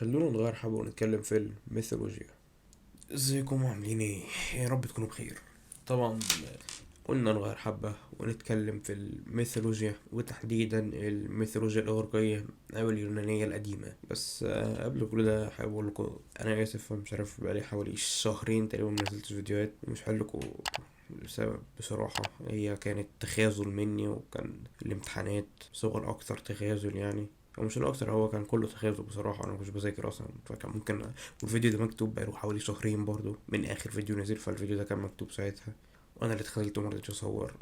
خلونا نغير حبة ونتكلم في الميثولوجيا. ازيكم عاملين ايه؟ يا رب تكونوا بخير. طبعا قلنا نغير حبة ونتكلم في الميثولوجيا وتحديدا الميثولوجيا الإغريقية أو اليونانية القديمة. بس قبل كل ده حابب أقول لكم أنا آسف، مش عارف بقالي حوالي شهرين تقريبا منزلتش فيديوهات، مش هقول السبب. بصراحة هي كانت تخاذل مني، وكان الامتحانات صور أكتر تخاذل يعني، او مش الاكتر، هو كان كله تخاذل بصراحه. انا مكنتش بذاكر اصلا، فكان ممكن. والفيديو ده مكتوب بقاله حوالي شهرين برضو من اخر فيديو نزل، فالفيديو ده كان مكتوب ساعتها وانا اللي اتخاذلت ومرضتش اصور.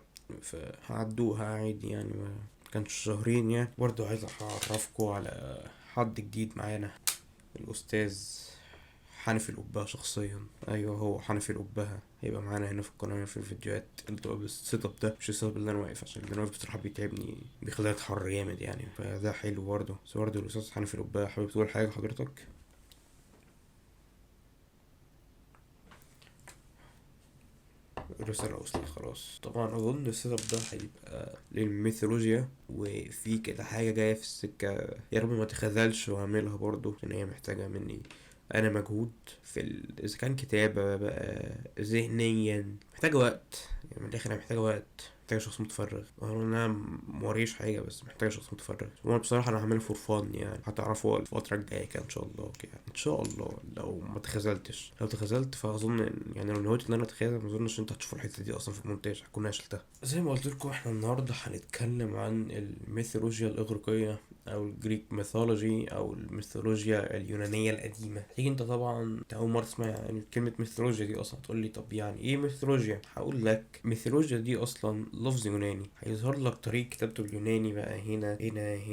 فهعدوها عادي يعني، ما كانش شهرين يعني. برضو عايز اعرفكم على حد جديد معانا، الاستاذ حنفي القبهة. شخصيا ايوه، هو حنفي القبهة هيبقى معانا هنا في القناة في الفيديوهات اللي تبقى بالسيت اب ده، مش السيت اب اللي انا واقف، عشان اللي انا واقف بصراحة بيتعبني، بيخليني اتحر جامد يعني، فده حلو برضه. بس برضه الاستاذ حنفي القبهة، حابب تقول حاجة حضرتك؟ الرسالة وصلت خلاص. طبعا أظن السيت اب ده هيبقى للميثولوجيا، وفي كده حاجة جاية في السكة، يا رب ما تخذلش وأعملها برضو، عشان هي محتاجة مني أنا مجهود في إذا كان كتابة بقى ذهنيا، محتاجة وقت يعني. من الآخر هي محتاجة وقت، محتاجة شخص متفرغ. انا موريش حاجة، بس محتاجة شخص متفرغ. وانا بصراحة انا هعملها فور فان يعني، هتعرفوا الفترة الجاية كده ان شاء الله كده ان شاء الله. لو ما تخاذلتش، لو تخاذلت فاظن يعني لو نويت ان انا اتخاذل، ما اظنش انت هتشوفوا الحتة دي اصلا في المونتاج، هكون انا شلتها. زي ما قلت لكم، احنا النهارده هنتكلم عن الميثولوجيا الاغريقية او الجريك ميثولوجي او الميثولوجيا اليونانية القديمة. تيجي انت طبعا انت اول مرة تسمع يعني كلمة ميثولوجيا دي اصلا، تقول لي طب يعني ايه ميثولوجيا؟ هقول لك ميثولوجيا دي اصلا لفظ يوناني، هيظهر لك طريقة كتابته باليوناني بقى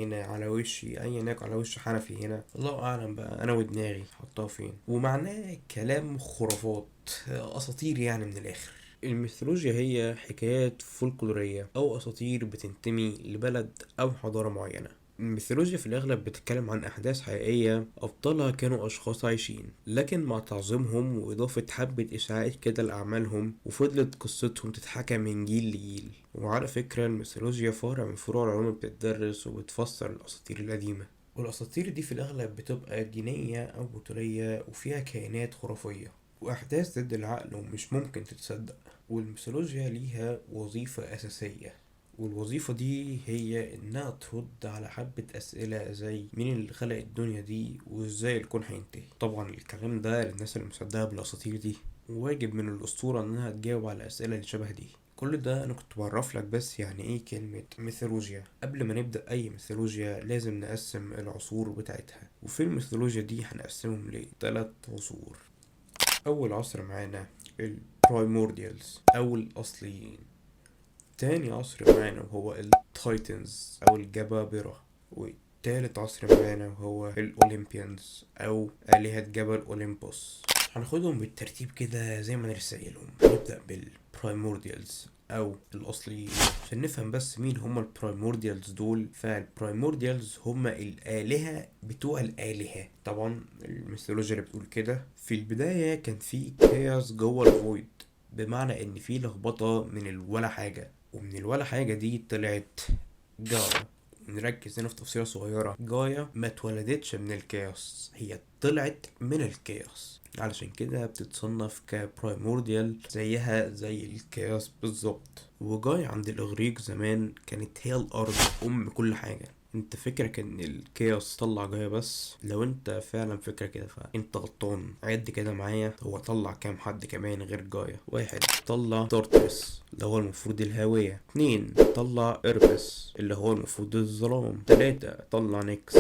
هنا على وشي، ايا يكن على وش حنفي هنا، الله اعلم بقى انا ودماغي حطها فين. ومعناه كلام خرافات، اساطير يعني من الاخر. الميثولوجيا هي حكايات فولكلورية أو أساطير بتنتمي لبلد أو حضارة معينة. الميثولوجيا في الأغلب بتتكلم عن أحداث حقيقية أبطالها كانوا أشخاص عايشين، لكن مع تعظيمهم وإضافة حبة إشاعات كده لأعمالهم، وفضلت قصتهم تتحكى من جيل لجيل. وعلى فكرة الميثولوجيا فرع من فروع العلوم اللي بتدرس وبتفسر الأساطير القديمة. والأساطير دي في الأغلب بتبقى دينية أو بطولية، وفيها كائنات خرافية وأحداث ضد العقل ومش ممكن تتصدق. والميثولوجيا ليها وظيفة أساسية، والوظيفة دي هي إنها ترد على حبة أسئلة زي مين اللي خلق الدنيا دي وإزاي الكون هينتهي. طبعا الكلام ده للناس اللي مصدقة بالأساطير دي، واجب من الأسطورة إنها تجاوب على الأسئلة اللي شبه دي. كل ده أنا كنت بعرف لك بس يعني إيه كلمة ميثولوجيا. قبل ما نبدأ أي ميثولوجيا لازم نقسم العصور بتاعتها، وفي الميثولوجيا دي هنقسمهم لثلاث عصور. أول عصر معانا البرايمورديالز أو الأصليين. تاني عصر معانا وهو التايتنز أو الجبابرة. وتالت عصر معانا وهو الأوليمبيانز أو آلهة جبل أوليمبوس. هناخدهم بالترتيب كده زي ما نرسم لهم. هنبدأ بالبرايمورديالز أو الأصليين. عشان نفهم بس مين هما البرايمورديالز دول، فالبرايمورديالز هما الآلهة بتوع الآلهة. طبعا الميثولوجيا اللي بتقول كده، في البداية كان في كاوس جوه الفويد، بمعنى ان في لخبطة من الولا حاجة، ومن الولا حاجة دي طلعت جايا. نركز هنا في تفصيلة صغيرة، جايا ما اتولدتش من الكاوس، هي طلعت من الكاوس، علشان كده بتتصنف كبرايمورديال زيها زي الكاوس بالظبط. وجايا عند الإغريق زمان كانت هي الأرض، أم كل حاجة. انت فكرك ان الكيوس طلع جايا بس؟ لو انت فعلا فكرة كده فانت غلطان. عد كده معايا، هو طلع كام حد كمان غير جايا؟ واحد، طلع تورتس اللي هو المفروض الهاوية. اتنين، طلع اربس اللي هو المفروض الظلام. تلاتة، طلع نيكس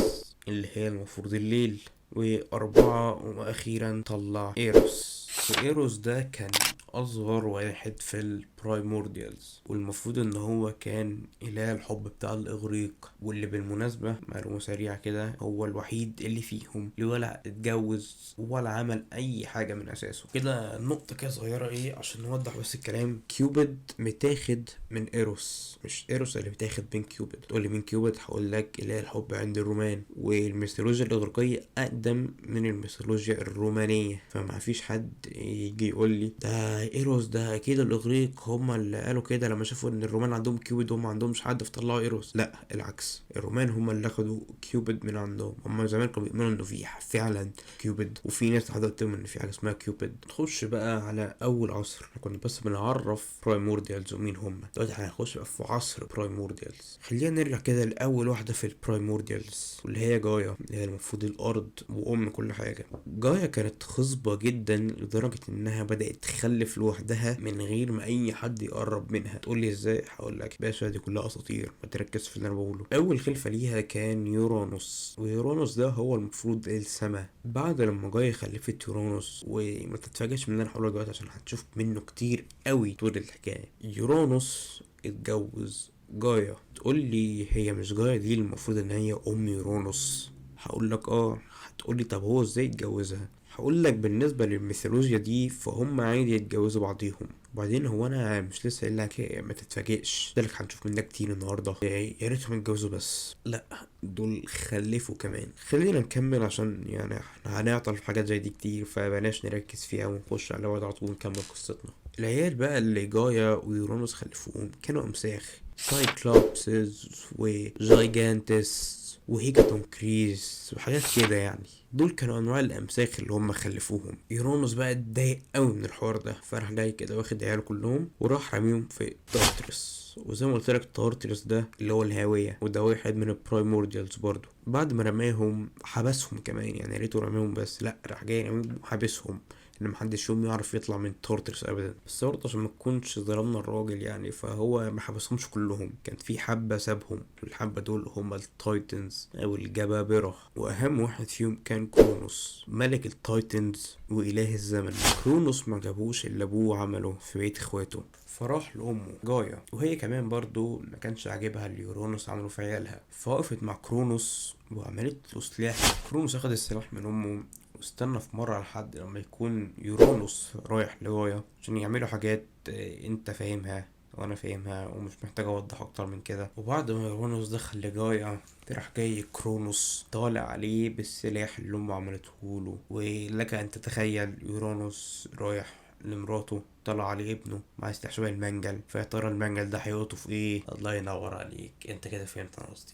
اللي هي المفروض الليل. وأربعة وأخيرا طلع إيروس. وإيروس ده كان أصغر واحد في البرايمورديالز، والمفروض إن هو كان إله الحب بتاع الإغريق، واللي بالمناسبة معلومة سريعة كده، هو الوحيد اللي فيهم اللي ولا اتجوز ولا عمل أي حاجة من أساسه. كده نقطة كده صغيرة إيه عشان نوضح بس الكلام، كيوبيد متاخد من إيروس، مش إيروس اللي متاخد من كيوبيد. تقولي مين كيوبيد؟ هقول لك إله الحب عند الرومان، والميثولوجيا الإغريقية أقدم من الميثولوجيا الرومانية، فما فيش حد يجي يقول لي ده ده ايروس ده اكيد الاغريق هم اللي قالوا كده لما شافوا ان الرومان عندهم كيوبيد وهم ما عندهمش حد فطلعوا ايروس. لا العكس، الرومان هم اللي اخدوا كيوبيد من عندهم. هم زمان كانوا بيؤمنوا انه في فعلا كيوبيد، وفي ناس لحد دلوقتي بتؤمن ان في حاجه اسمها كيوبيد. نخش بقى على اول عصر. احنا كنا بس بنعرف برايمورديالز ومين هم، دلوقتي هنخش بقى في عصر برايمورديالز. خلينا نرجع كده لاول واحده في البرايمورديالز واللي هي جايا، اللي هي المفروض الارض وام كل حاجه. جايا كانت خصبه جدا لدرجه انها بدات تخلف لوحدها من غير ما اي حد يقرب منها. تقول لي ازاي؟ هقول لك باشا، دي كلها اساطير، ما تركز في اللي انا بقوله. اول خلفه ليها كان يورانوس، ويورانوس ده هو المفروض السماء. بعد لما جايا خلفت يورانوس، وما تتفاجئش من اللي انا هقوله دلوقتي عشان هتشوف منه كتير قوي طول الحكايه. يورانوس اتجوز جايا. تقول لي هي مش جايا دي المفروض ان هي ام يورانوس؟ هقول لك اه. هتقول لي طب هو ازاي اتجوزها؟ هقول لك بالنسبه للميثولوجيا دي فهم عادي يتجوزوا بعضيهم. وبعدين هو انا مش لسه قايل لك ما تتفاجئش؟ ده لك هنشوف منك كتير النهارده. يا ريتهم اتجوزوا بس، لا دول خلفوا كمان. خلينا نكمل عشان يعني احنا هنعطل في حاجات زي دي كتير، فبلاش نركز فيها ونخش على بعض على طول نكمل قصتنا. العيال بقى اللي جايا ويورانوس خلفوهم كانوا امساخ، سايكلوبسز وجايجانتس وهيكاتون كريس وحاجات كده يعني. دول كانوا انواع الامساخ اللي هم خلفوهم. يورانوس بقى اتضايق قوي من الحوار ده، فراح جاي كده واخد عياله كلهم وراح رميهم في تارترس. وزي ما قلت لك تارترس ده اللي هو الهاويه، وده واحد من البرايمورديالز برضو. بعد ما رماهم حبسهم كمان، يعني يا ريته رماهم بس، لا راح جاي رميهم حبسهم ان محدش فيهم يعرف يطلع من تورترس ابدا. بس برضه عشان ما تكونش ظلمنا الراجل يعني، فهو ما حبسهمش كلهم، كان في حبه سابهم. والحبه دول هم التايتنز او الجبابره، واهم واحد فيهم كان كرونوس ملك التايتنز واله الزمن. كرونوس ما جابوش اللي ابوه عمله في بيت اخواته، فراح لامه جايا، وهي كمان برضو ما كانش عاجبها اللي يورانوس عمله في عيالها، فوقفت مع كرونوس وعملت له سلاح. كرونوس اخد السلاح من امه واستنى في مرة لحد لما يكون يورانوس رايح لجايا عشان يعملوا حاجات انت فاهمها وانا فاهمها ومش محتاج اوضح اكتر من كده. وبعد ما يورانوس دخل لجايا راح جاي كرونوس طالع عليه بالسلاح اللي امه عملته له. ولك ان تتخيل يورانوس رايح لمراته طلع عليه ابنه مع سلاح شبه المنجل، فيا ترى المنجل ده هيقطف ايه؟ الله ينور عليك، انت كده فهمت انا قصدي.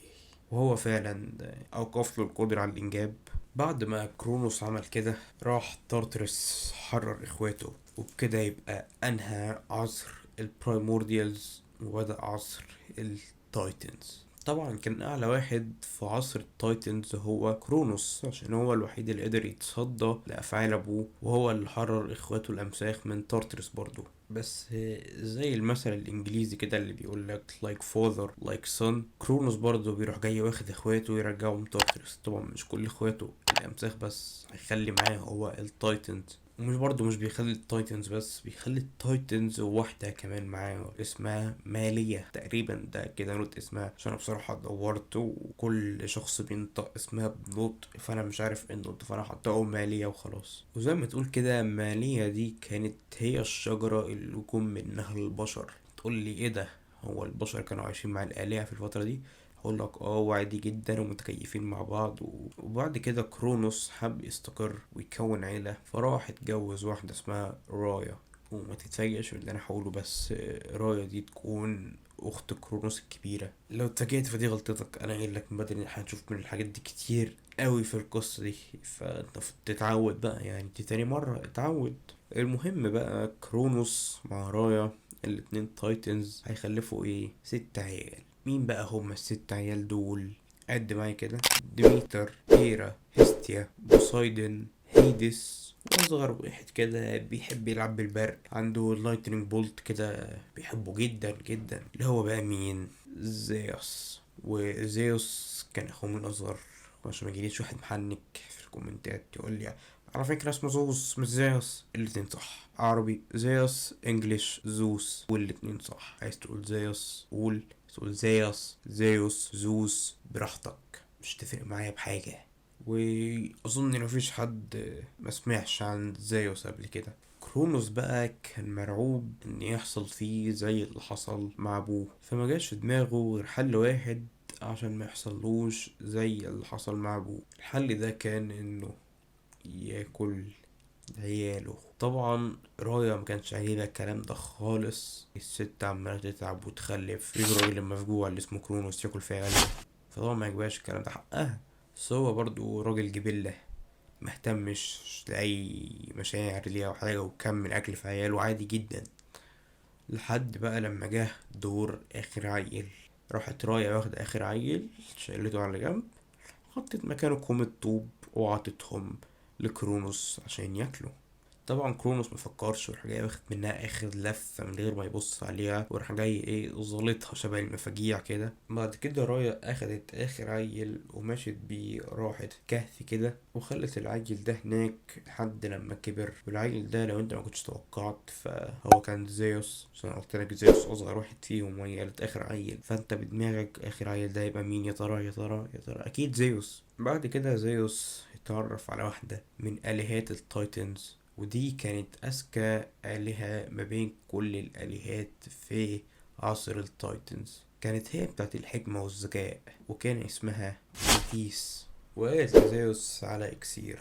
وهو فعلا اوقف له القدرة على الانجاب. بعد ما كرونوس عمل كده راح تارترس حرر اخواته، وبكده يبقى انهى عصر البرايمورديالز وبدأ عصر التايتنز. طبعا كان اعلى واحد في عصر التايتنز هو كرونوس عشان هو الوحيد اللي قدر يتصدى لافعال ابوه، وهو اللي حرر اخواته الامساخ من تارترس برضو. بس زي المثل الانجليزي كده اللي بيقول لك like father like son، كرونوس برضو بيروح جاي واخد اخواته ويرجعهم تارترس. طبعا مش كل اخواته الامساخ بس، هيخلي معاه هو التايتنز. ومش برضه مش بيخلي التايتنز بس، بيخلي التايتنز وواحدة كمان معاه اسمها مالية تقريبا، ده كده نوت اسمها عشان أنا بصراحة دورت وكل شخص بينطق اسمها بنوت، فانا مش عارف ايه النوت، فانا حطاه مالية وخلاص. وزي ما تقول كده مالية دي كانت هي الشجرة اللي جم منها البشر. تقول لي ايه ده، هو البشر كانوا عايشين مع الآلهة في الفترة دي؟ اقول لك اه عادي جدا ومتكيفين مع بعض وبعد كده كرونوس حب يستقر ويكون عيلة، فراح اتجوز واحدة اسمها رايا. وما تتفاجئش من اللي انا هقوله بس، رايا دي تكون اخت كرونوس الكبيرة. لو اتفاجئت فدي غلطتك، انا قايل لك من بدري ان هنشوف من الحاجات دي كتير قوي في القصة دي، فانت المفروض تتعود بقى، يعني دي تاني مرة اتعود. المهم بقى كرونوس مع رايا الاتنين تايتنز هيخلفوا ايه؟ 6 عيال. مين بقى هما ال6 عيال دول؟ قد معايا كده: ديميتر، هيرا، هيستيا، بوسايدن، هيدس، واصغر واحد كده بيحب يلعب بالبرق عنده اللايتنينج بولت كده بيحبه جدا جدا، اللي هو بقى مين؟ زيوس. وزيوس كان اخوه الاصغر، عشان ما يجيليش واحد محنك في الكومنتات يقول لي على فكرة اسمه زوس مش زيوس. الاتنين صح، عربي زيوس، انجليش زوس، والاتنين صح. عايز تقول زيوس قول، تقول زيوس، زيوس، زوس، براحتك، مش تفرق معايا بحاجة. واظن ان مفيش حد ما سمعش عن زيوس قبل كده. كرونوس بقى كان مرعوب ان يحصل فيه زي اللي حصل مع ابوه، فما جاش في دماغه غير حل واحد عشان ما يحصلوش زي اللي حصل مع ابوه. الحل ده كان انه ياكل عياله. طبعا رايا ما كانش عاجبها الكلام ده خالص، الست عمالة تتعب وتخلف، يجي الراجل المفجوع اللي اسمه كرونوس ياكل في عيالها، فطبعا ما يعجبهاش الكلام ده، حقها. بس هو برضو راجل جبلة، مهتمش لأي مشاعر ليها أو حاجة، وكمل أكل في عياله عادي جدا. لحد بقى لما جه دور آخر عيل، راحت رايا واخدة آخر عيل، شالته على جنب، حطت مكانه كوم الطوب وعطتهم لكرونوس عشان ياكلوا. طبعا كرونوس مفكرش، وراح جاي واخد منها اخر لفة من غير ما يبص عليها، وراح جاي ايه ظلتها شبه المفاجيع كده. بعد كده رايا اخدت اخر عيل ومشت بيه، راحت كهف كده وخلت العيل ده هناك لحد لما كبر. والعيل ده لو انت ما كنتش توقعت فهو كان زيوس، عشان قلت لك زيوس اصغر واحد فيهم وهي قالت اخر عيل، فانت بدماغك اخر عيل ده يبقى مين؟ يا ترى يا ترى يا ترى؟ اكيد زيوس. بعد كده زيوس اتعرف على واحدة من آلهات التايتنز، ودي كانت أذكى آلهة ما بين كل الآلهات في عصر التايتنز. كانت هي بتاعت الحكمة والذكاء، وكان اسمها ميتيس. وقالت لزيوس على إكسير،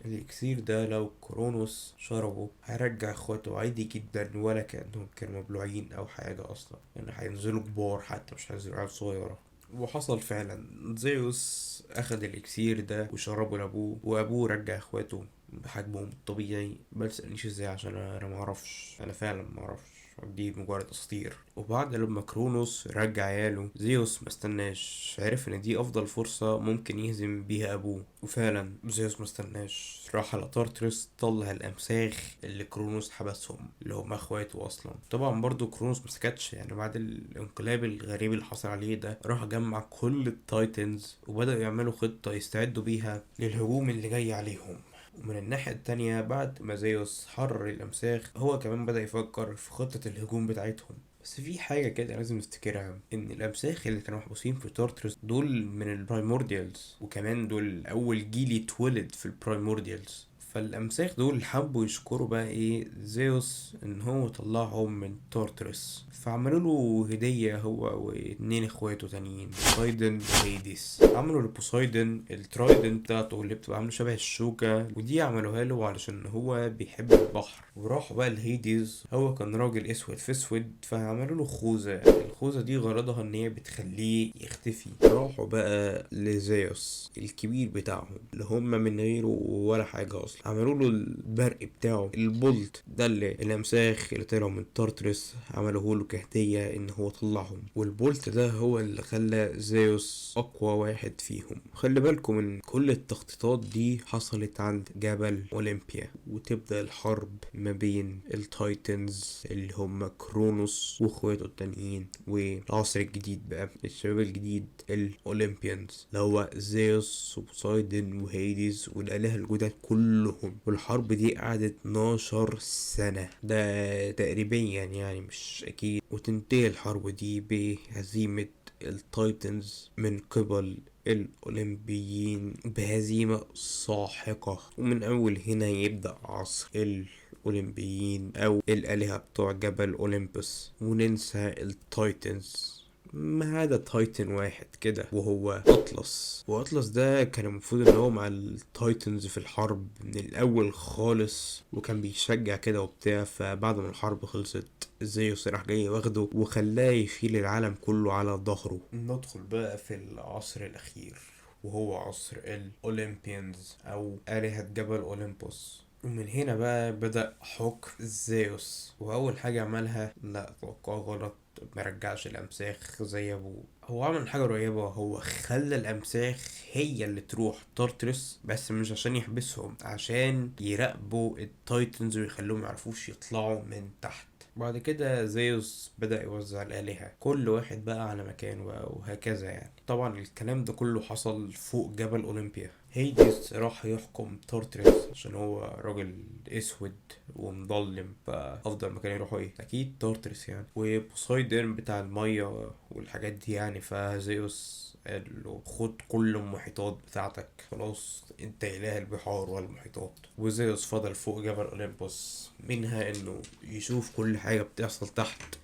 الإكسير ده لو كرونوس شربه هيرجع اخواته عادي جدا، ولا كأنهم كانوا مبلوعين أو حاجة أصلا، يعني هينزلوا كبار حتى، مش هينزلوا عيال صغيرة. وحصل فعلا، زيوس اخد الاكسير ده وشربه لابوه، وابوه رجع اخواته بحجمهم الطبيعي. ما تسألنيش ازاي عشان انا معرفش، انا فعلا معرفش، دي مجرد اساطير. وبعد لما كرونوس رجع عياله، زيوس ما استناش، عرف ان دي افضل فرصة ممكن يهزم بيها ابوه. وفعلا زيوس ما استناش، راح على تارترس طلع الامساخ اللي كرونوس حبسهم، اللي هم اخواته اصلا. طبعا برضو كرونوس ما سكتش، يعني بعد الانقلاب الغريب اللي حصل عليه ده، راح جمع كل التايتنز وبدأوا يعملوا خطة يستعدوا بيها للهجوم اللي جاي عليهم. ومن الناحية التانية، بعد ما زيوس حرر الأمساخ، هو كمان بدأ يفكر في خطة الهجوم بتاعتهم. بس في حاجة كده لازم نفتكرها، إن الأمساخ اللي كانوا محبوسين في تارترس دول من البرايمورديالز، وكمان دول أول جيل يتولد في البرايمورديالز. فالأمساخ دول حبوا يشكروا بقى ايه زيوس ان هو طلعهم من تارترس، فعملوا له هدية هو واتنين اخواته تانيين، بوسايدن وهيديس. عملوا لبوسايدن الترايدنت بتاعته اللي بتبقى عاملة شبه الشوكة، ودي عملوها له علشان هو بيحب البحر. وراحوا بقى لهيديز، هو كان راجل اسود في اسود، فعملوا له خوذة. الخوذة دي غرضها ان هي بتخليه يختفي. راحوا بقى لزيوس الكبير بتاعهم، اللي هم من غيره ولا حاجة اصلا، عملوا له البرق بتاعه البولت ده، اللي الامساخ اللي طلعوا من تارترس عملوه له كهدية ان هو طلعهم. والبولت ده هو اللي خلى زيوس اقوى واحد فيهم. خلي بالكم ان كل التخطيطات دي حصلت عند جبل اولمبيا، وتبدأ الحرب ما بين التايتنز اللي هم كرونوس واخواته التانيين، والعصر الجديد بقى الشباب الجديد الاولمبيانز، اللي هو زيوس وبوسايدن وهيديز والآلهة الجدد كلهم. والحرب دي قعدت 12 سنة، ده تقريبا يعني مش أكيد. وتنتهي الحرب دي بهزيمة التايتنز من قبل الأولمبيين بهزيمة ساحقة. ومن أول هنا يبدأ عصر الأولمبيين أو الآلهة بتوع جبل أولمبس، وننسى التايتنز ما عدا تايتن واحد كده وهو اطلس. واطلس ده كان المفروض ان هو مع التايتنز في الحرب من الاول خالص، وكان بيشجع كده وبتاع. فبعد ما الحرب خلصت، زيوس راح جاي واخده وخلاه يشيل العالم كله على ظهره. ندخل بقى في العصر الاخير، وهو عصر الاولمبيانز او آلهة جبل اولمبوس. ومن هنا بقى بدأ حكم زيوس. وأول حاجة عملها، لا توقع غلط، مرجعش الأمساخ زي أبوه. هو عمل حاجة قريبة، هو خلى الأمساخ هي اللي تروح تارترس، بس مش عشان يحبسهم، عشان يراقبوا التايتنز ويخلوهم معرفوش يطلعوا من تحت. بعد كده زيوس بدأ يوزع الآلهة، كل واحد بقى على مكانه بقى، وهكذا يعني. طبعا الكلام ده كله حصل فوق جبل أولمبيا. هيديس راح يحكم تارترس عشان هو راجل اسود ومظلم، فافضل مكان يروحوا ايه؟ اكيد تارترس يعني. وبوسايدن بتاع المية والحاجات دي يعني. فزيوس قال له خد كل المحيطات بتاعتك، خلاص انت اله البحار والمحيطات. وزيوس فضل فوق جبل اولمبوس، منها انه يشوف كل حاجة بتحصل تحت،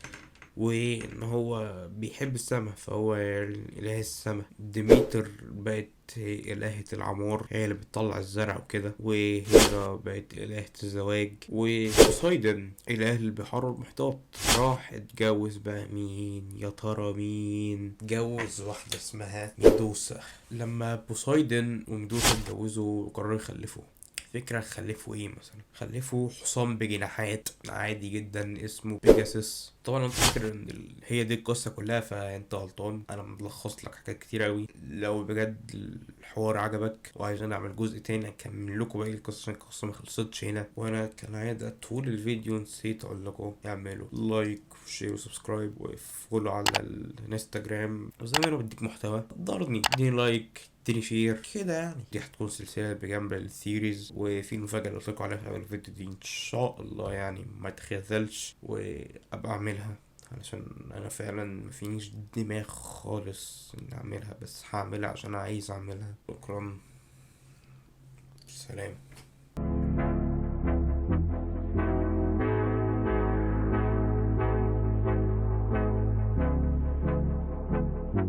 وان هو بيحب السما، فهو اله السما. ديميتر بقت هي إلهة العمار، هي اللي بتطلع الزرع وكده. وهيرا بقت إلهة الزواج. وبوسايدن إله البحار والمحيطات. راح اتجوز بقى مين يا ترى؟ مين اتجوز؟ واحدة اسمها ميدوسا. لما بوسايدن وميدوسا اتجوزوا وقرروا يخلفوا، فكرة خلفوا ايه مثلا؟ خلفوا حصان بجناحات عادي جدا اسمه بيجاسس. طبعا انت فاكر ان هي دي القصة كلها، فانت غلطان، انا ملخص لك حاجات كتير اوي. لو بجد الحوار عجبك وعايزين نعمل جزء تاني اكمل لكم باقي القصة عشان القصة ما خلصتش هنا، وانا كالعادة طول الفيديو نسيت اقول لكم اعملوا لايك وشير وسبسكرايب وفولو على الانستجرام، وزي ما انا بديك محتوى قدرني اديني لايك اديني شير كده يعني. دي هتكون سلسلة بجنب الثيريز، وفي المفاجأة اللي قلتلكوا عليها في أول الفيديو دي إن شاء الله يعني ما تخذلش وأبقى أعملها، علشان أنا فعلا مفينيش دماغ خالص إن أعملها، بس هعملها عشان عايز أعملها. شكرا، سلام.